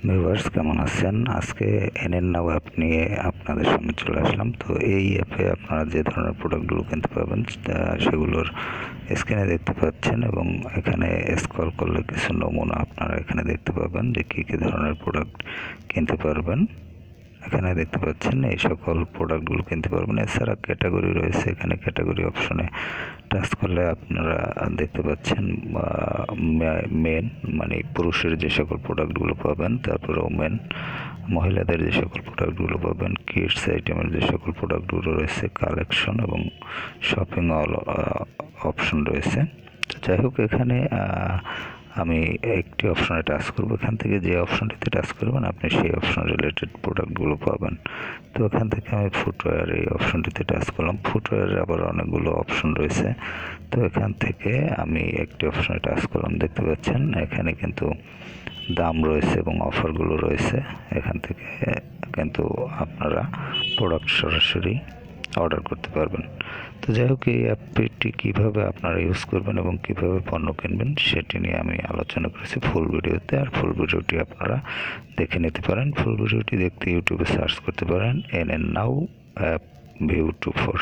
Viewers কেমন আছেন? আজকে এনএন নাও অ্যাপ নিয়ে আপনাদের সামনে চলে আসলাম। তো এই অ্যাপে আপনারা যে ধরনের প্রোডাক্টগুলো কিনতে পারবেন সেগুলোর স্ক্রিনে দেখতে পাচ্ছেন, এবং এখানে স্ক্রল করলে কিছু নমুনা আপনারা এখানে দেখতে পাবেন যে কী কী ধরনের প্রোডাক্ট কিনতে পারবেন। এখানে দেখতে পাচ্ছেন এই সকল প্রোডাক্টগুলো কিনতে পারবেন। এছাড়া ক্যাটাগরি রয়েছে, এখানে ক্যাটাগরি অপশনে টাচ করলে আপনারা দেখতে পাচ্ছেন মেন মানে পুরুষের যে সকল প্রোডাক্টগুলো পাবেন, তারপরে ওমেন মহিলাদের যে সকল প্রোডাক্টগুলো পাবেন, কিডস আইটেমের যে সকল প্রোডাক্টগুলো রয়েছে, কালেকশন এবং শপিং অল অপশন রয়েছে। তো যাই হোক, এখানে আমি একটি অপশনে টাচ করব। এখান থেকে যে অপশনটিতে টাচ করবেন আপনি সেই অপশন রিলেটেড প্রোডাক্টগুলো পাবেন। তো এখান থেকে আমি ফুটওয়্যার এই অপশনটিতে টাচ করলাম। ফুটওয়্যারের আবার অনেকগুলো অপশন রয়েছে। তো এখান থেকে আমি একটি অপশনে টাচ করলাম। দেখতে পাচ্ছেন এখানে কিন্তু দাম রয়েছে এবং অফারগুলো রয়েছে। এখান থেকে কিন্তু আপনারা প্রোডাক্ট সরাসরি অর্ডার করতে পারবেন। তো যাই হোক, এই অ্যাপটি কীভাবে আপনারা ইউজ করবেন এবং কীভাবে পণ্য কিনবেন সেটি নিয়ে আমি আলোচনা করেছি ফুল ভিডিওতে। আর ফুল ভিডিওটি আপনারা দেখে নিতে পারেন। ফুল ভিডিওটি দেখতে ইউটিউবে সার্চ করতে পারেন এনএন নাও অ্যাপ ভিউ 24।